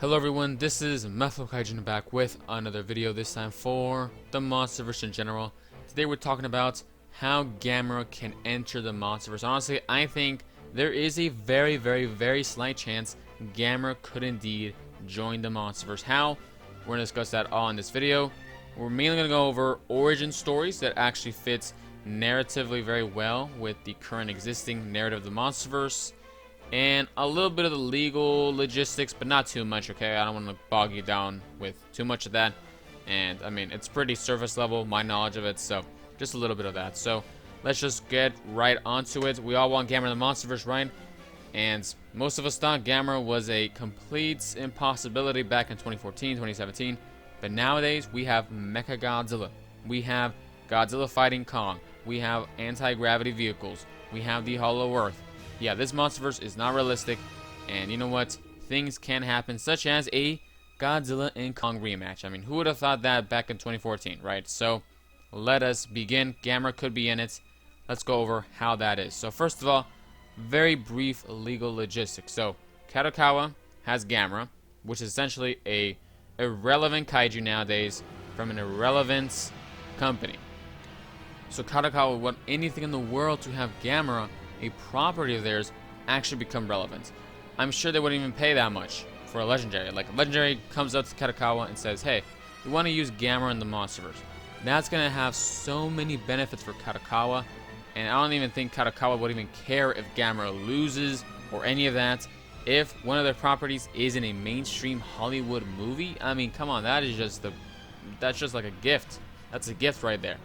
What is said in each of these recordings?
Hello everyone, this is Methyl Kaijin back with another video, this time for the Monsterverse in general. Today we're talking about how Gamera can enter the Monsterverse. Honestly, I think there is a very slight chance Gamera could indeed join the Monsterverse. How? We're going to discuss that all in this video. We're mainly going to go over origin stories that actually fits narratively very well with the current existing narrative of the Monsterverse. And a little bit of the legal logistics, but not too much, okay? I don't want to bog you down with too much of that. And, I mean, it's pretty surface level, my knowledge of it, so just a little bit of that. So, let's just get right onto it. We all want Gamera in the Monsterverse, right? And most of us thought Gamera was a complete impossibility back in 2014, 2017. But nowadays, we have Mechagodzilla. We have Godzilla fighting Kong. We have anti-gravity vehicles. We have the Hollow Earth. Yeah, this Monsterverse is not realistic, and you know what? Things can happen, such as a Godzilla and Kong rematch. I mean, who would have thought that back in 2014, right? So, let us begin. Gamera could be in it. Let's go over how that is. So, first of all, very brief legal logistics. So, Kadokawa has Gamera, which is essentially a irrelevant kaiju nowadays from an irrelevant company. So, Kadokawa would want anything in the world to have Gamera, a property of theirs, actually become relevant. I'm sure they wouldn't even pay that much for a legendary. Like, a legendary comes up to Kadokawa and says, hey, we want to use Gamera in the Monsterverse. That's going to have so many benefits for Kadokawa, and I don't even think Kadokawa would even care if Gamera loses or any of that. If one of their properties is in a mainstream Hollywood movie, I mean, come on, that's just like a gift. That's a gift right there.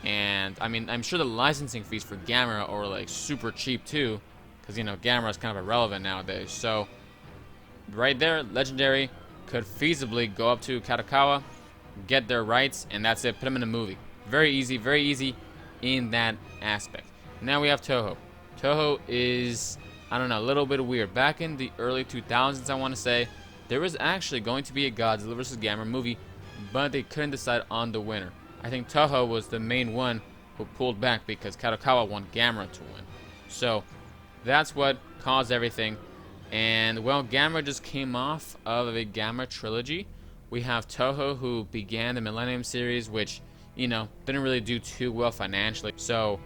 And, I mean, I'm sure the licensing fees for Gamera are, like, super cheap, too. Because, you know, Gamera is kind of irrelevant nowadays. So, right there, Legendary could feasibly go up to Kadokawa, get their rights, and that's it. Put them in a movie. Very easy in that aspect. Now we have Toho. Toho is, I don't know, a little bit weird. Back in the early 2000s, I want to say, there was actually going to be a Godzilla vs. Gamera movie, but they couldn't decide on the winner. I think Toho was the main one who pulled back because Kadokawa wanted Gamera to win. So, that's what caused everything. And, well, Gamera just came off of a Gamera trilogy. We have Toho, who began the Millennium series, which, you know, didn't really do too well financially. So,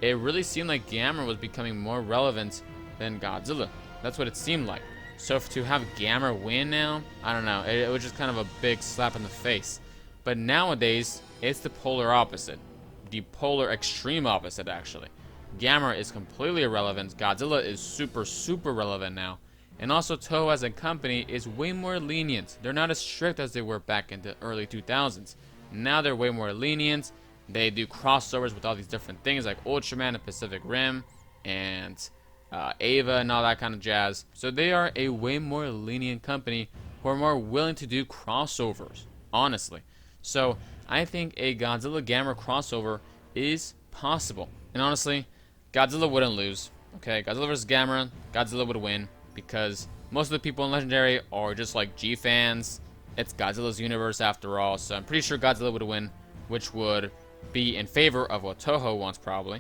it really seemed like Gamera was becoming more relevant than Godzilla. That's what it seemed like. So, to have Gamera win now, I don't know. It was just kind of a big slap in the face. But nowadays, it's the polar opposite. The polar extreme opposite, actually. Gamera is completely irrelevant. Godzilla is super relevant now. And also, Toho as a company is way more lenient. They're not as strict as they were back in the early 2000s. Now they're way more lenient. They do crossovers with all these different things like Ultraman and Pacific Rim and Ava and all that kind of jazz. So they are a way more lenient company who are more willing to do crossovers, honestly. So, I think a Godzilla Gamera crossover is possible. And honestly, Godzilla wouldn't lose. Okay, Godzilla vs. Gamera, Godzilla would win because most of the people in Legendary are just like G fans. It's Godzilla's universe after all, so I'm pretty sure Godzilla would win, which would be in favor of what Toho wants probably.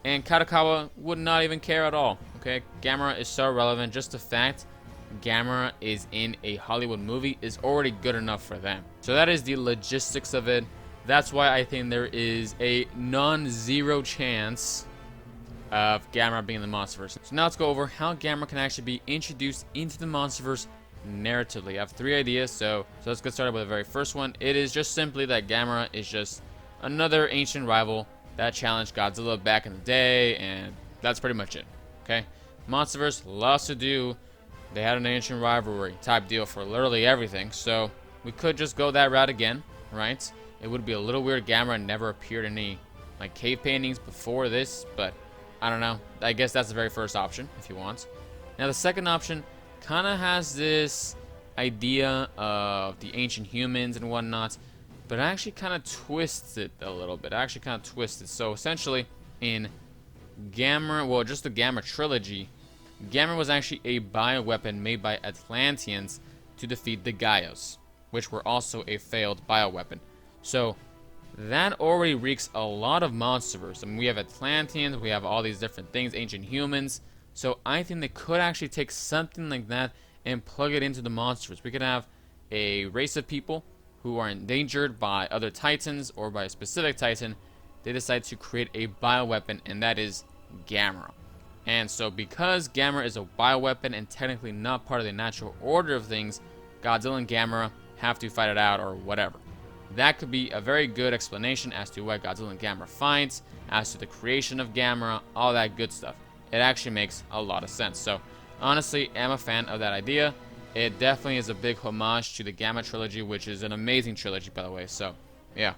And Kadokawa would not even care at all. Okay, Gamera is so relevant. Just the fact Gamera is in a Hollywood movie is already good enough for them. So that is the logistics of it. That's why I think there is a non-zero chance of Gamera being in the Monsterverse. So now let's go over how Gamera can actually be introduced into the Monsterverse narratively. I have 3 ideas, so let's get started with the very first one. It is just simply that Gamera is just another ancient rival that challenged Godzilla back in the day, and that's pretty much it. Okay, Monsterverse loves to do. They had an ancient rivalry type deal for literally everything, so we could just go that route again, right? It would be a little weird. Gamera never appeared in any like cave paintings before this, but I don't know. I guess that's the very first option if you want. Now the second option kind of has this idea of the ancient humans and whatnot, but actually kind of twists it a little bit. So essentially, in Gamera, well, just the Gamera trilogy, Gamera was actually a bioweapon made by Atlanteans to defeat the Gaios, which were also a failed bioweapon. So that already reeks a lot of Monsterverse. I mean, we have Atlanteans, we have all these different things, ancient humans. So I think they could actually take something like that and plug it into the Monsterverse. We could have a race of people who are endangered by other titans or by a specific titan. They decide to create a bioweapon, and that is Gamera. And so because Gamera is a bioweapon and technically not part of the natural order of things, Godzilla and Gamera have to fight it out or whatever. That could be a very good explanation as to why Godzilla and Gamera fights, as to the creation of Gamera, all that good stuff. It actually makes a lot of sense. So honestly, I'm a fan of that idea. It definitely is a big homage to the Gamera trilogy, which is an amazing trilogy, by the way. So yeah,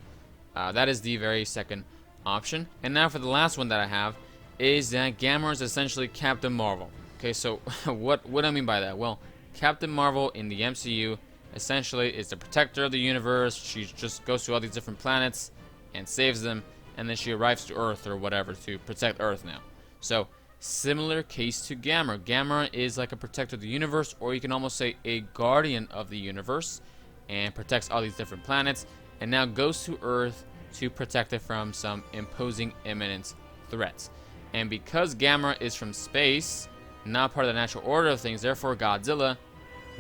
that is the very second option. And now for the last one that I have is that Gamera is essentially Captain Marvel. Okay, so what do I mean by that? Well, Captain Marvel in the MCU essentially is the protector of the universe. She just goes to all these different planets and saves them, and then she arrives to Earth or whatever to protect Earth now. So similar case to Gamera. Gamera is like a protector of the universe, or you can almost say a guardian of the universe, and protects all these different planets, and now goes to Earth to protect it from some imposing imminent threats. And because Gamera is from space, not part of the natural order of things, therefore Godzilla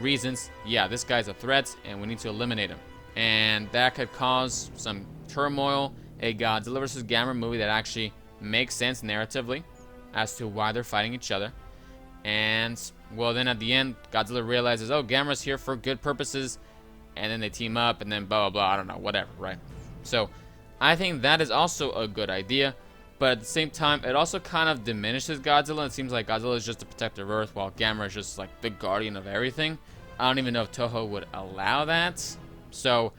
reasons, yeah, this guy's a threat and we need to eliminate him. And that could cause some turmoil, a Godzilla vs. Gamera movie that actually makes sense narratively as to why they're fighting each other. And, well, then at the end, Godzilla realizes, oh, Gamera's here for good purposes, and then they team up, and then blah, blah, blah, I don't know, whatever, right? So, I think that is also a good idea. But at the same time, it also kind of diminishes Godzilla. It seems like Godzilla is just the protector of Earth, while Gamera is just like the guardian of everything. I don't even know if Toho would allow that. So,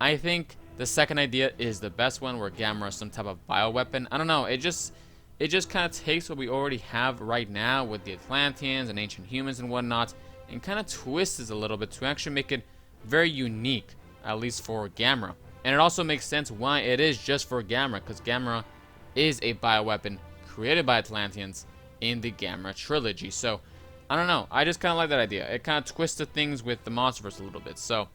I think the second idea is the best one, where Gamera is some type of bioweapon. I don't know. It just kind of takes what we already have right now with the Atlanteans and ancient humans and whatnot, and kind of twists it a little bit to actually make it very unique, at least for Gamera. And it also makes sense why it is just for Gamera, because Gamera is a bioweapon created by Atlanteans in the Gamera trilogy. So, I don't know. I just kind of like that idea. It kind of twisted things with the Monsterverse a little bit. So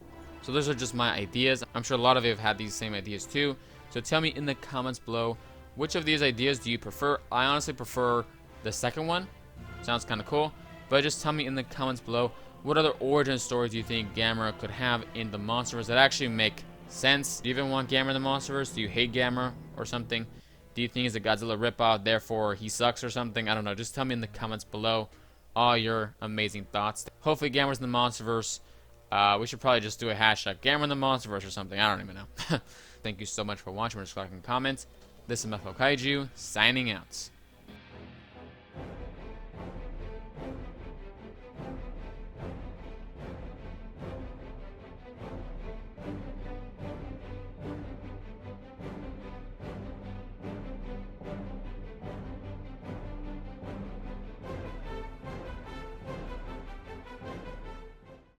those are just my ideas. I'm sure a lot of you have had these same ideas too. So tell me in the comments below, which of these ideas do you prefer? I honestly prefer the second one. Sounds kind of cool. But just tell me in the comments below, what other origin stories do you think Gamera could have in the Monsterverse that actually make sense? Do you even want Gamera in the Monsterverse? Do you hate Gamera or something? Do you think he's a Godzilla ripoff, therefore he sucks or something? I don't know. Just tell me in the comments below all your amazing thoughts. Hopefully Gamera's in the Monsterverse. We should probably just do a hashtag Gamera in the Monsterverse or something. I don't even know. Thank you so much for watching. Remember to comment. This is Kaiju signing out.